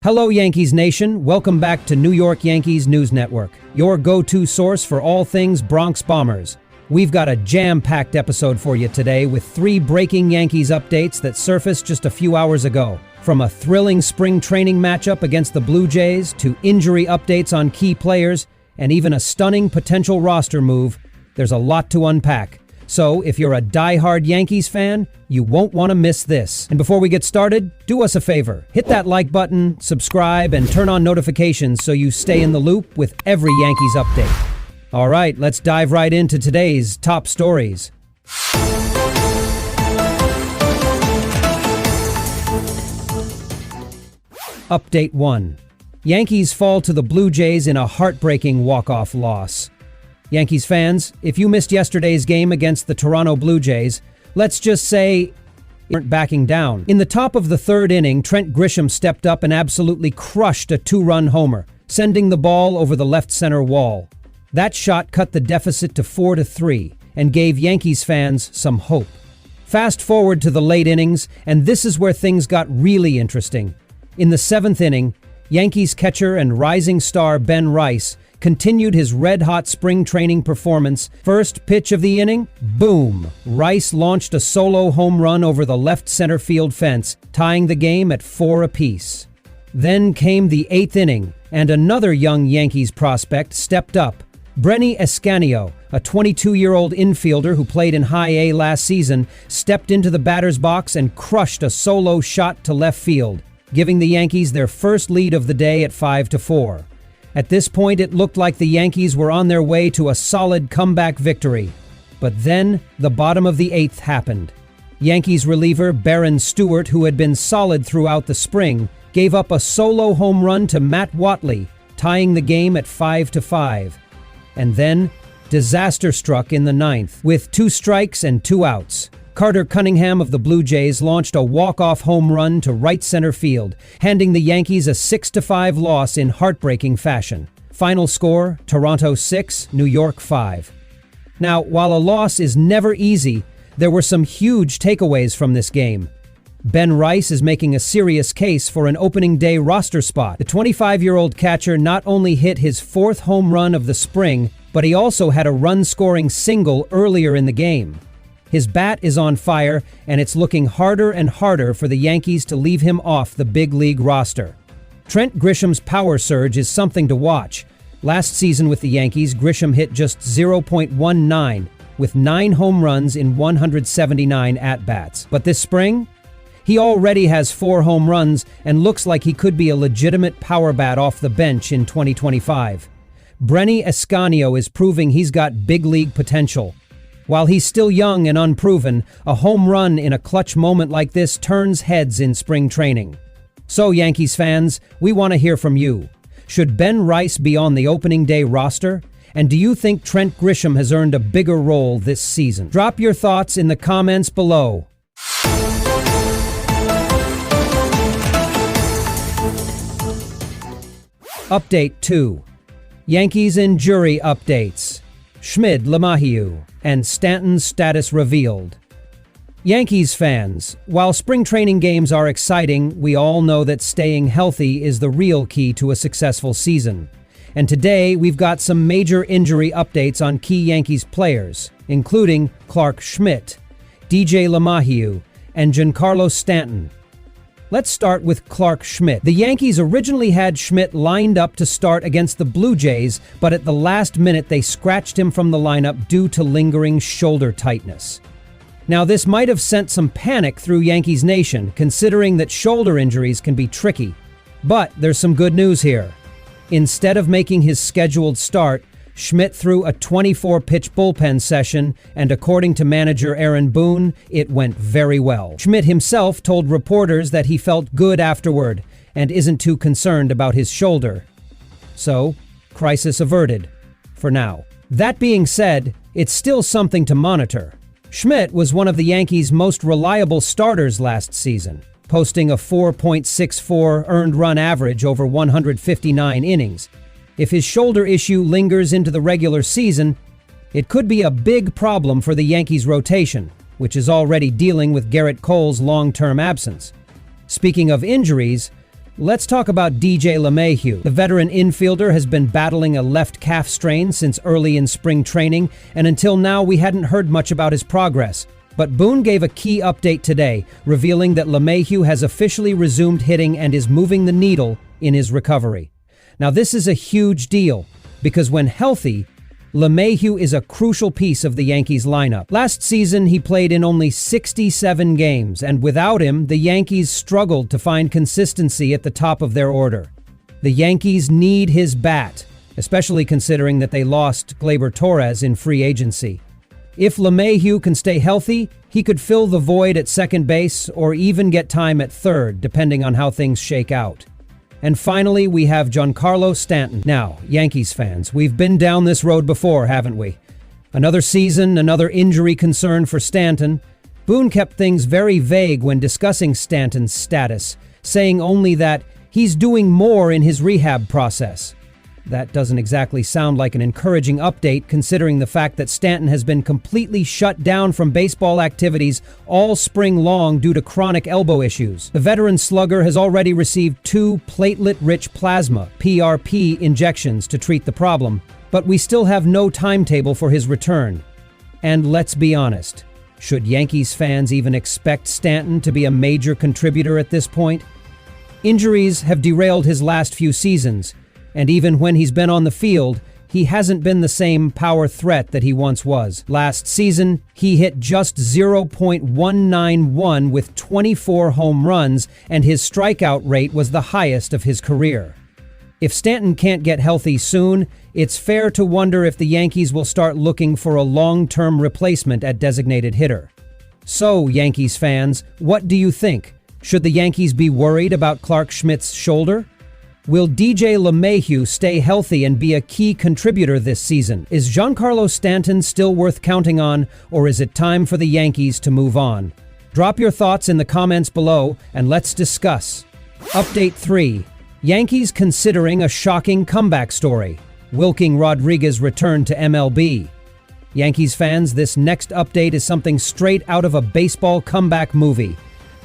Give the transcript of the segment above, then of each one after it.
Hello, Yankees Nation. Welcome back to New York Yankees News Network, your go-to source for all things Bronx Bombers. We've got a jam-packed episode for you today with 3 breaking Yankees updates that surfaced just a few hours ago. From a thrilling spring training matchup against the Blue Jays to injury updates on key players and even a stunning potential roster move, there's a lot to unpack. So, if you're a die-hard Yankees fan, you won't want to miss this. And before we get started, do us a favor. Hit that like button, subscribe, and turn on notifications so you stay in the loop with every Yankees update. All right, let's dive right into today's top stories. Update 1. Yankees fall to the Blue Jays in a heartbreaking walk-off loss. Yankees fans, if you missed yesterday's game against the Toronto Blue Jays, let's just say weren't backing down. In the top of the 3rd inning, Trent Grisham stepped up and absolutely crushed a 2-run homer, sending the ball over the left center wall. That shot cut the deficit to 4-3 and gave Yankees fans some hope. Fast forward to the late innings, and this is where things got really interesting. In the 7th inning, Yankees catcher and rising star Ben Rice continued his red-hot spring training performance. First pitch of the inning, boom! Rice launched a solo home run over the left center field fence, tying the game at 4 apiece. Then came the 8th inning, and another young Yankees prospect stepped up. Brenny Escanio, a 22-year-old infielder who played in High A last season, stepped into the batter's box and crushed a solo shot to left field, giving the Yankees their first lead of the day at 5-4. At this point, it looked like the Yankees were on their way to a solid comeback victory. But then, the bottom of the 8th happened. Yankees reliever Baron Stewart, who had been solid throughout the spring, gave up a solo home run to Matt Watley, tying the game at 5-5. And then, disaster struck in the 9th. With 2 strikes and 2 outs, Carter Cunningham of the Blue Jays launched a walk-off home run to right center field, handing the Yankees a 6-5 loss in heartbreaking fashion. Final score, Toronto 6, New York 5. Now, while a loss is never easy, there were some huge takeaways from this game. Ben Rice is making a serious case for an opening day roster spot. The 25-year-old catcher not only hit his 4th home run of the spring, but he also had a run-scoring single earlier in the game. His bat is on fire, and it's looking harder and harder for the Yankees to leave him off the big league roster. Trent Grisham's power surge is something to watch. Last season with the Yankees, Grisham hit just .19 with 9 home runs in 179 at-bats. But this spring, he already has 4 home runs and looks like he could be a legitimate power bat off the bench in 2025. Brenny Escanio is proving he's got big league potential. While he's still young and unproven, a home run in a clutch moment like this turns heads in spring training. So, Yankees fans, we want to hear from you. Should Ben Rice be on the opening day roster? And do you think Trent Grisham has earned a bigger role this season? Drop your thoughts in the comments below. Update 2. Yankees and jury updates. Schmidt, LeMahieu, and Stanton's status revealed. Yankees fans, while spring training games are exciting, we all know that staying healthy is the real key to a successful season. And today, we've got some major injury updates on key Yankees players, including Clarke Schmidt, DJ LeMahieu, and Giancarlo Stanton. Let's start with Clarke Schmidt. The Yankees originally had Schmidt lined up to start against the Blue Jays, but at the last minute they scratched him from the lineup due to lingering shoulder tightness. Now, this might have sent some panic through Yankees Nation, considering that shoulder injuries can be tricky. But there's some good news here. Instead of making his scheduled start, Schmidt threw a 24-pitch bullpen session, and according to manager Aaron Boone, it went very well. Schmidt himself told reporters that he felt good afterward and isn't too concerned about his shoulder. So, crisis averted. For now. That being said, it's still something to monitor. Schmidt was one of the Yankees' most reliable starters last season, posting a 4.64 earned run average over 159 innings. If his shoulder issue lingers into the regular season, it could be a big problem for the Yankees' rotation, which is already dealing with Garrett Cole's long-term absence. Speaking of injuries, let's talk about DJ LeMahieu. The veteran infielder has been battling a left calf strain since early in spring training, and until now we hadn't heard much about his progress. But Boone gave a key update today, revealing that LeMahieu has officially resumed hitting and is moving the needle in his recovery. Now this is a huge deal, because when healthy, LeMahieu is a crucial piece of the Yankees lineup. Last season, he played in only 67 games, and without him, the Yankees struggled to find consistency at the top of their order. The Yankees need his bat, especially considering that they lost Gleyber Torres in free agency. If LeMahieu can stay healthy, he could fill the void at second base or even get time at third, depending on how things shake out. And finally, we have Giancarlo Stanton. Now, Yankees fans, we've been down this road before, haven't we? Another season, another injury concern for Stanton. Boone kept things very vague when discussing Stanton's status, saying only that he's doing more in his rehab process. That doesn't exactly sound like an encouraging update, considering the fact that Stanton has been completely shut down from baseball activities all spring long due to chronic elbow issues. The veteran slugger has already received 2 platelet-rich plasma (PRP) injections to treat the problem, but we still have no timetable for his return. And let's be honest, should Yankees fans even expect Stanton to be a major contributor at this point? Injuries have derailed his last few seasons, and even when he's been on the field, he hasn't been the same power threat that he once was. Last season, he hit just .191 with 24 home runs, and his strikeout rate was the highest of his career. If Stanton can't get healthy soon, it's fair to wonder if the Yankees will start looking for a long-term replacement at designated hitter. So, Yankees fans, what do you think? Should the Yankees be worried about Clarke Schmidt's shoulder? Will DJ LeMahieu stay healthy and be a key contributor this season? Is Giancarlo Stanton still worth counting on, or is it time for the Yankees to move on? Drop your thoughts in the comments below, and let's discuss. Update 3. Yankees considering a shocking comeback story. Wilking Rodriguez returned to MLB. Yankees fans, this next update is something straight out of a baseball comeback movie.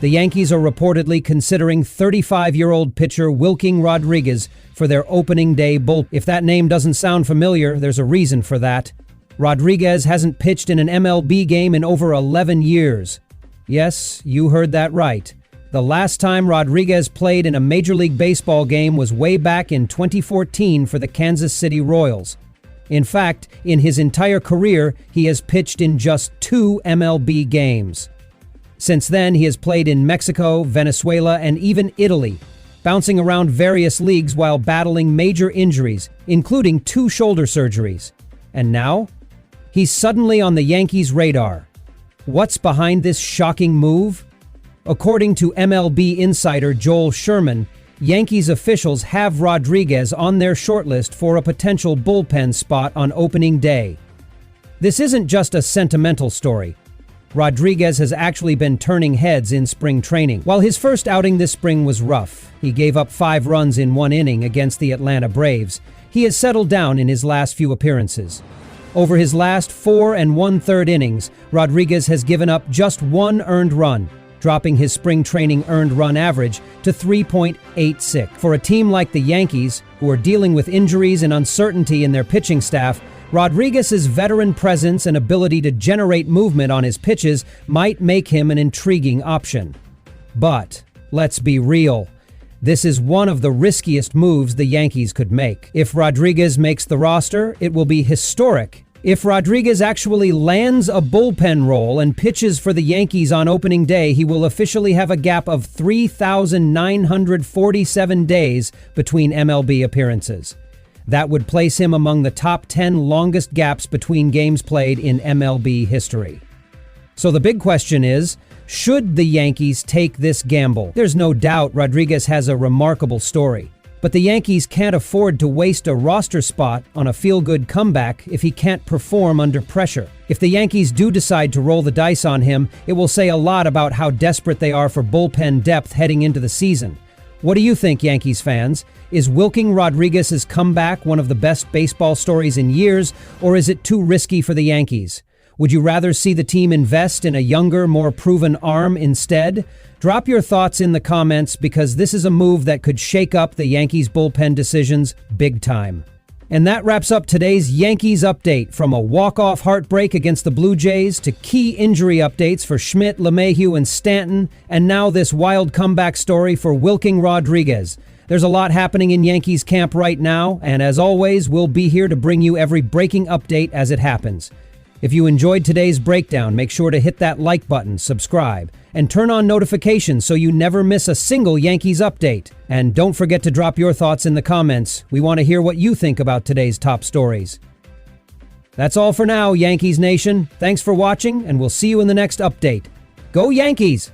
The Yankees are reportedly considering 35-year-old pitcher Wilking Rodriguez for their opening day bullpen. If that name doesn't sound familiar, there's a reason for that. Rodriguez hasn't pitched in an MLB game in over 11 years. Yes, you heard that right. The last time Rodriguez played in a Major League Baseball game was way back in 2014 for the Kansas City Royals. In fact, in his entire career, he has pitched in just 2 MLB games. Since then, he has played in Mexico, Venezuela, and even Italy, bouncing around various leagues while battling major injuries, including 2 shoulder surgeries. And now, he's suddenly on the Yankees' radar. What's behind this shocking move? According to MLB insider Joel Sherman, Yankees officials have Rodriguez on their shortlist for a potential bullpen spot on opening day. This isn't just a sentimental story. Rodriguez has actually been turning heads in spring training. While his first outing this spring was rough, he gave up 5 runs in 1 inning against the Atlanta Braves, he has settled down in his last few appearances. Over his last 4 1/3 innings, Rodriguez has given up just 1 earned run, dropping his spring training earned run average to 3.86. For a team like the Yankees, who are dealing with injuries and uncertainty in their pitching staff, Rodriguez's veteran presence and ability to generate movement on his pitches might make him an intriguing option. But let's be real. This is one of the riskiest moves the Yankees could make. If Rodriguez makes the roster, it will be historic. If Rodriguez actually lands a bullpen role and pitches for the Yankees on opening day, he will officially have a gap of 3,947 days between MLB appearances. That would place him among the top 10 longest gaps between games played in MLB history. So the big question is, should the Yankees take this gamble? There's no doubt Rodriguez has a remarkable story, but the Yankees can't afford to waste a roster spot on a feel-good comeback if he can't perform under pressure. If the Yankees do decide to roll the dice on him, it will say a lot about how desperate they are for bullpen depth heading into the season. What do you think, Yankees fans? Is Wilking Rodriguez's comeback one of the best baseball stories in years, or is it too risky for the Yankees? Would you rather see the team invest in a younger, more proven arm instead? Drop your thoughts in the comments because this is a move that could shake up the Yankees bullpen decisions big time. And that wraps up today's Yankees update, from a walk-off heartbreak against the Blue Jays to key injury updates for Schmidt, LeMahieu, and Stanton, and now this wild comeback story for Wilking Rodriguez. There's a lot happening in Yankees camp right now, and as always, we'll be here to bring you every breaking update as it happens. If you enjoyed today's breakdown, make sure to hit that like button, subscribe, and turn on notifications so you never miss a single Yankees update. And don't forget to drop your thoughts in the comments. We want to hear what you think about today's top stories. That's all for now, Yankees Nation. Thanks for watching, and we'll see you in the next update. Go Yankees!